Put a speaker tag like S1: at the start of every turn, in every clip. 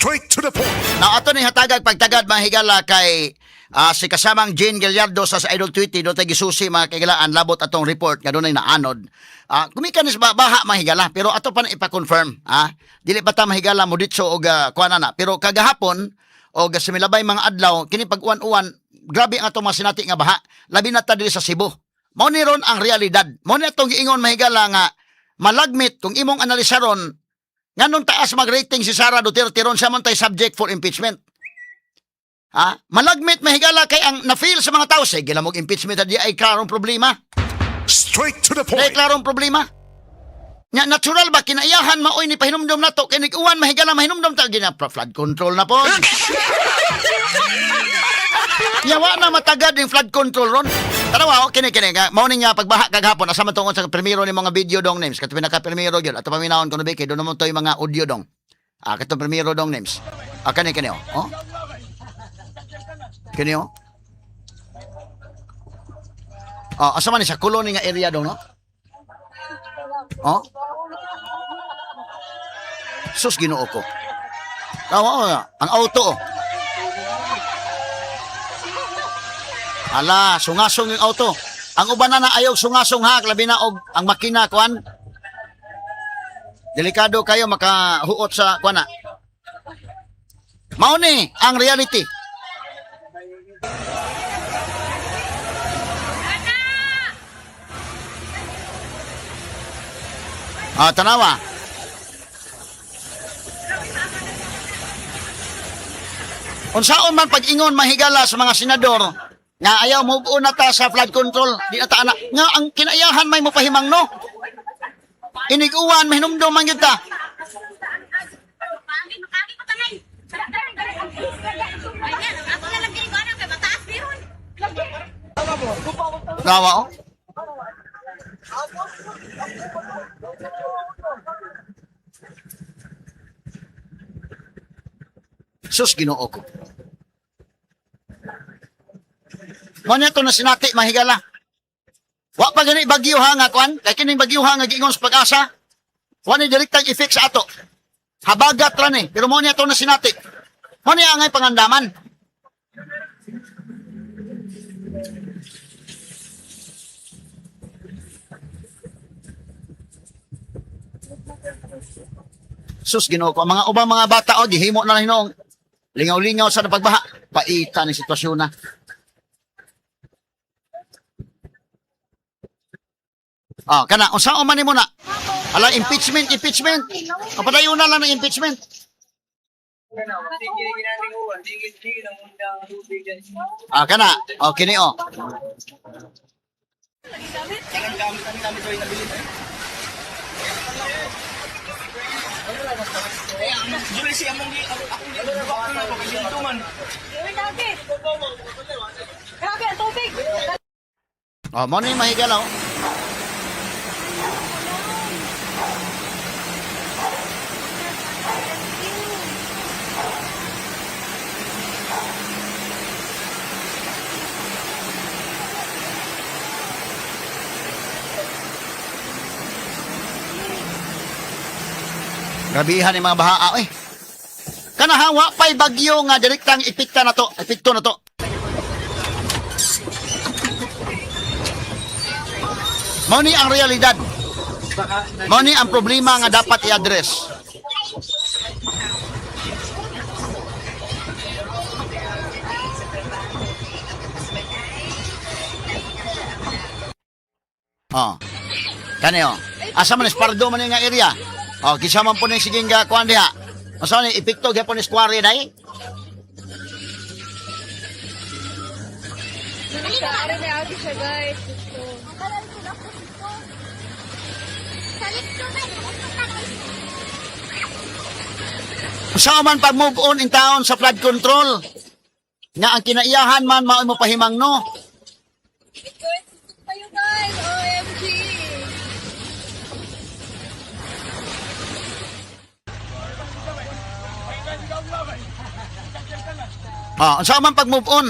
S1: Straight to the point.
S2: Na ato ni hatagag pagtagad mga higala kay si kasamang Jane Gallardo sa Idol Tweety do tay gisusi mga kahigalaan labot atong report nga dunay naanod. Kumikanis baha mga higala pero ato pa na ipa-confirm. Dili pa ta mahigala mo ditso og kuana na pero kagahapon og sa milabay mga adlaw kini pag-uwan-uwan grabe ang atong mga sinati nga baha labi na ta diri sa Cebu. Mao ni ron ang realidad. Mao ni atong giingon mahigala nga malagmit kung imong analisaron nganong taas mag-rating si Sara Duterte ron sa tay subject for impeachment. Malagmit mahigala kay ang na-feel sa mga tao sige lang mong impeachment di ay klarong problema.
S1: Straight to the
S2: Di
S1: point.
S2: klarong problema. Nya natural ba kinaiyahan maoy ni pahinumdom nato kay nig-uwan mahigala mahinumdom ta gina flood control na po. Yawa na matagad yung flood control ron. Tanawa, kini mao ni nga pagbaha kagahapon asa man tungod sa primero ni mga video dong names katong pinaka-primero gyud ato paminawon kuno bike do naman to yung mga audio dong. Katong primero dong names. Kani oh. Kini oh. Asa man ni sa colony nga area dong no? Oh. Sus Ginoo ko. Tawa ang auto oh. Ala, sungasong yung auto. Ang uban na ayaw sungasong ha, labi na og ang makina kuan. Delikado kayo makahuot sa kuan na. Mao ni ang reality. Tanawa. Unsaon man pag-ingon mahigala sa mga senador nga ayaw mo na ta sa flood control di na ta anak nga ang kinaiyahan may mopahimang no iniguan mahinumdom man gyud ta Nawa oh Sus Ginoo ko. Manya to na sinati mahigala. Wa pa gani bagyo ha nga kwan, kay kining bagyo ha nga giingon sa Pag-asa. Wa ni direktang effect sa ato. Habagat ra ni, pero mo niya to na sinati. Mo niya angay pangandaman. Sus Ginoo ko, ang mga ubang mga bata o gihimo na lang hinoong lingaw-lingaw sa pagbaha. Paita ni sitwasyon na. Kana, unsaon man nimo na? Ala, impeachment. Kapadayon na lang ng impeachment. Kana, kini oh. Mo ni mahigala oh. Grabihan ni mga bahaa eh. Kanahawa pa'y bagyo nga direktang epekto na to. Mao ni ang realidad. Mao ni ang problema nga dapat i-address. Kani oh. Asa man Espardo man nga area. Kisa man po ni siging kuan diha. Asa ni epekto gyapon ni square dai? Sa man pag move on in town sa flood control nga ang kinaiyahan man mao mo pahimang no. Sa man pag move on.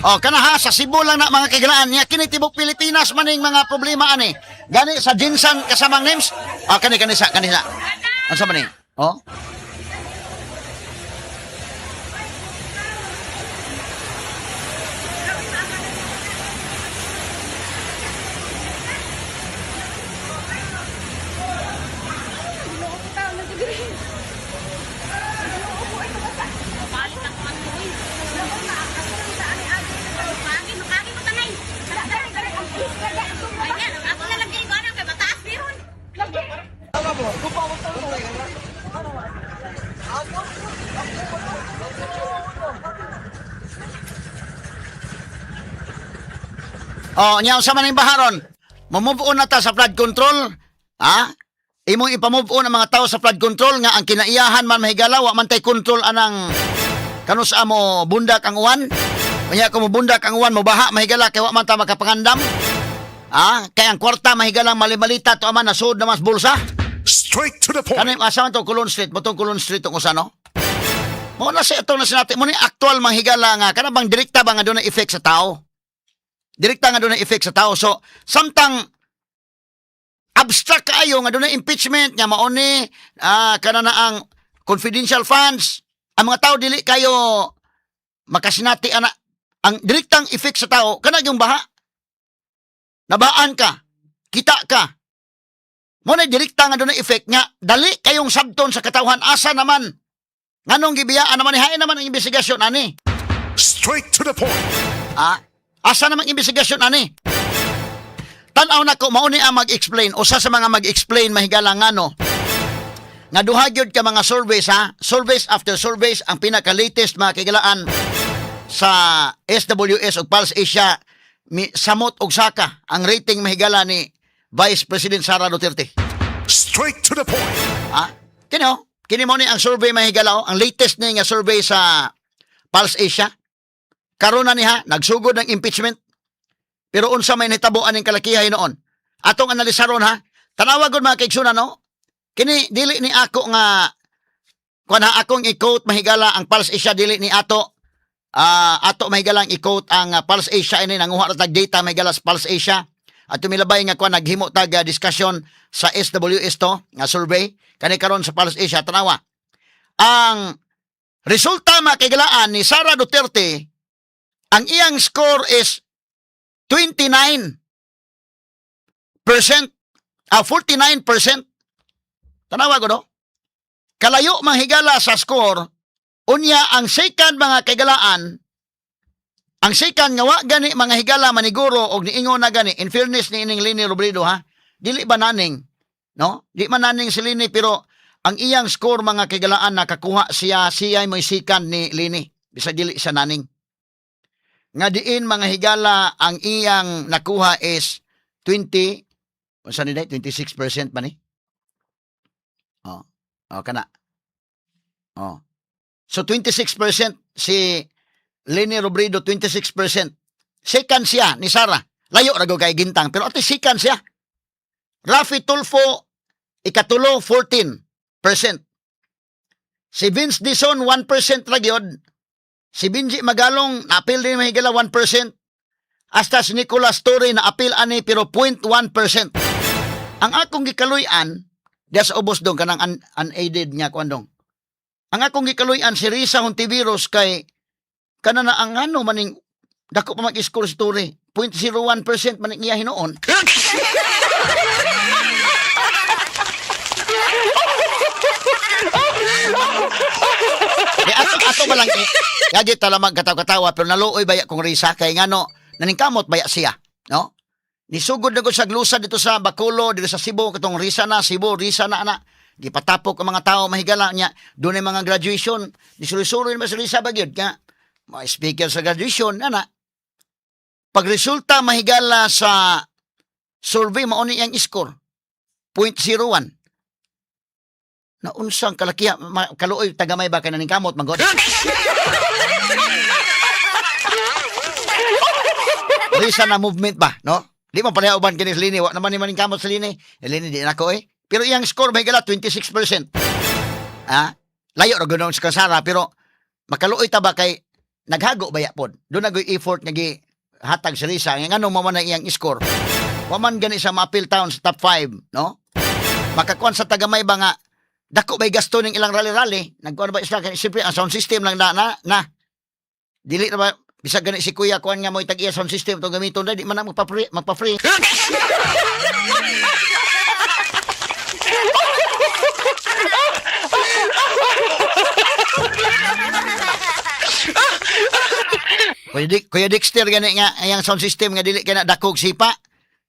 S2: Oh, kana ha, sa Cebu lang na mga kagalaan niya, kinitibok Pilipinas maning mga problema ani. Gani sa Jinsan kasamang names. Oh, kanisa. Ano sa maning? Oh. Oh, nya sa maning baharon. Mamove on na ta sa flood control. Ha? Imong ipamove on ang mga tao sa flood control nga ang kinaiyahan man mahigala wa man tay control anang kanus amo bundak ang uwan. Kanya ko mo bundak ang uwan mo baha mahigala kay wa man ta makapangandam. Ha? Kay ang kwarta mahigala malimalita to aman nasud na mas bulsa.
S1: Straight to the point.
S2: Kanin asaman to Kulon Street, motong Kulon Street tong usano. Mo na sa ito na sinati mo ni actual mahigala nga kana bang direkta ba nga doon na effect sa tao? Direkta nga doon na effect sa tao. So, samtang abstract kaayo nga doon na impeachment, nga mauni, kana na ang confidential funds, ang mga tao dili kayo makasinati, ang direktang effect sa tao, kana yung baha. Nabaan ka, kita ka. Mo na direkta nga doon na effect nga, dali kayong sabton sa katawhan, asa naman. Nganong gibiyaan naman, hain naman ang investigasyon, ani.
S1: Straight to the point.
S2: Asa namang investigasyon ani? Tanaw na ko mao ni ang mag-explain usa sa mga mag-explain mahigala ngano. Nga duha gyud ka mga surveys ha, surveys after surveys ang pinaka-latest mga kigalaan sa SWS ug Pulse Asia samot og saka ang rating mahigala ni Vice President Sara Duterte.
S1: Straight to the point.
S2: Kini mo ni ang survey mahigala ang latest ni nga survey sa Pulse Asia. Karon na niha, nagsugod ng impeachment. Pero unsa may nitabo aning kalakihay noon. Atong analisaron ha. Tanawagod mga kaiksuna no. Kini dili ni ako nga kuna akong i-quote mahigala ang Pulse Asia dili ni ato. Ato mahigala ang i-quote ang Pulse Asia ini nanguha ra tag data mahigala sa Pulse Asia. At tumilabay nga kuan naghimo tag discussion sa SWS to nga survey kani karon sa Pulse Asia tanawa. Ang resulta makigalaan ni Sara Duterte ang iyang score is 29%. 49%. Tanawa ko no? Kalayo mahigala sa score, unya ang second mga kagalaan, ang second nga wa gani mga higala maniguro og niingon na gani, in fairness ni ining Lini Robredo ha, dili ba naning, no? Di man naning si Lini pero ang iyang score mga kagalaan nakakuha siya mo'y second ni Lini. Bisa dili sa naning. Nga diin mga higala ang iyang nakuha is 26% ba ni? Kana. So 26% si Leni Robredo 26%. Second siya ni Sara. Layo ra go kay Gintang pero at least second siya. Rafi Tulfo ikatulo 14%. Si Vince Dizon 1% ra gyud. Si Benji Magalong na-appeal din mahigala 1%. Hasta si Nicolas Torre na-appeal ani pero 0.1%. Ang akong gikaluyan, diya sa ubos dong kanang unaided niya kuandong. Ang akong gikaluyan si Risa Hontiveros kay kanana ang ano maning dako pa mag-score si Torre. 0.01% maning iya hinoon. Ato ba lang Gagit tala magkatawa-katawa pero naluoy baya kong Risa kay ngano naningkamot baya siya, no? Nisugod na ko sa glusa dito sa Bacolod, dito sa Cebu katong Risa na ana. Gipatapok ang mga tao mahigala niya. Doon ay mga graduation, disuri-suri na si Risa bagyod nga. Mga speaker sa graduation ana. Pag resulta mahigala sa survey mao ni ang score 0.01. Na unsang kalakiya kaluoy tagamay ba kay naningkamot magod. Risa na movement ba, no? Di mo pareha uban kini Lini, wa naman ni maningkamot sa Lini. Lini di nako Pero iyang score may gala 26%. Layo ra ganoon sa Sara pero makaluoy ta ba kay naghago ba yapon. Doon nagoy effort nga gi hatag si Risa nga ngano mo man ang iyang score. Wa man gani sa Mapil Town sa top 5, no? Makakuan sa tagamay ba nga dako bay gasto ning ilang rally-rally. Nagkuan ba isla kay siyempre ang sound system lang na. Dili na ba bisag gani si Kuya kuan nga mo itag-iya sound system to gamiton di man na magpa-free. Kuya Dexter gani nga ayang sound system nga dili kay na dakog sipa.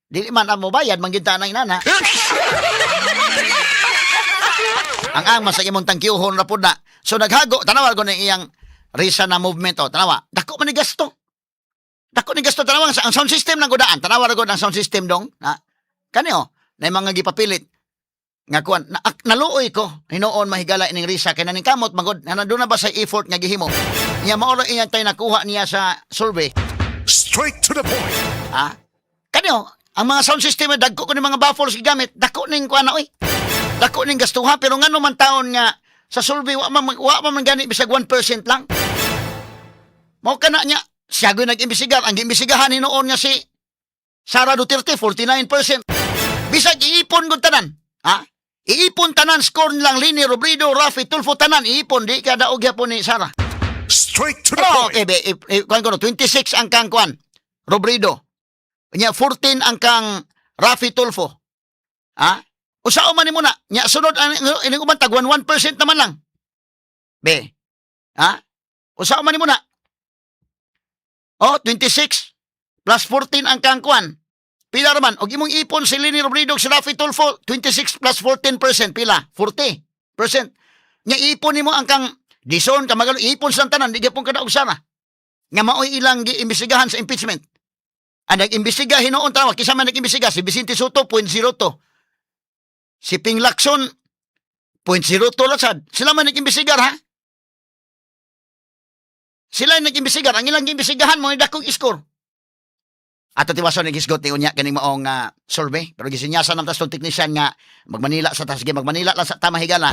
S2: Dili man ang mo bayad manggita nang inana. Ang mas sa imong tangkiyuhon ra pud na. So naghago tanawa ko ng iyang Risa na movement o tanawa. Dako man ni gasto. Dako ni gasto tanawa ang sound system nang gudaan. Tanawa ra gud ang sound system dong. Ha? Kani o na mga gipapilit nga kuan naluoy ko hinuon mahigala ining Risa kay naning kamot magod nandoon na ba sa effort nga gihimo niya mao ra iyang tay nakuha niya sa survey.
S1: Straight to the point.
S2: Ha? Kanyo, ang mga sound system dagko ko ni mga baffles gigamit, dako ning kuan na oy. Dako ning gastuha pero ngano man taon nga sa survey wa man gani bisag 1% lang. Mao kana nya siya gyud nag-imbestigar, ang giimbestigahan hinuon nga si Sara Duterte 49%. Bisag iipon gud tanan. Ha? Iipon tanan score nilang Lini Robredo, Rafi Tulfo tanan iipon di ka daog gyapon ni Sara.
S1: Straight to the
S2: Oh,
S1: point.
S2: okay, kuan ko no, 26 ang kang kuan. Robredo. Nya 14 ang kang Rafi Tulfo. Ha? Usa man nimo na. Nya sunod ining uban tag 1% naman lang. Be. Ha? Usa man nimo na. Oh, 26 plus 14 ang kang kuan. Pila raman og imong ipon si Lini Robredo si Rafi Tulfo 26 plus 14% pila? 40%. Nya ipon nimo ang kang Dison ka magalo ipon sa tanan di gyapon kada og Sara. Nga maoy ilang giimbestigahan sa impeachment. Ang nag-imbestiga hinuon tawa kisama nag-imbestiga si Vicente Soto 0.02. Si Ping Lacson 0.02 lang sad. Sila man nag-imbestigar ha. Sila nag-imbestigar ang ilang giimbestigahan mo dakong score. Ato tiwason nagisgot ni unya kaning maong survey pero gisinyasan nam tas tong technician nga magmanila sa tas magmanila lang sa tama higala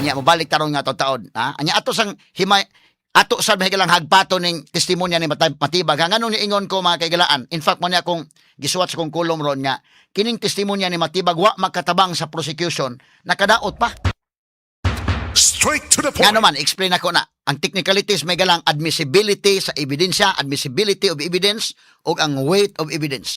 S2: nya mobalik taron nga taon ha anya ato sang himay ato sa higalang hagpato ning testimonya ni Matibag nganong niingon ko mga kaigalaan in fact mo niya akong gisuwat sa kong kolom ron nga kining testimonya ni Matibag wa makatabang sa prosecution nakadaot pa.
S1: Straight to the point.
S2: Nga naman, explain ako na. Ang technicalities may galang admissibility sa ebidensya, admissibility of evidence, o ang weight of evidence.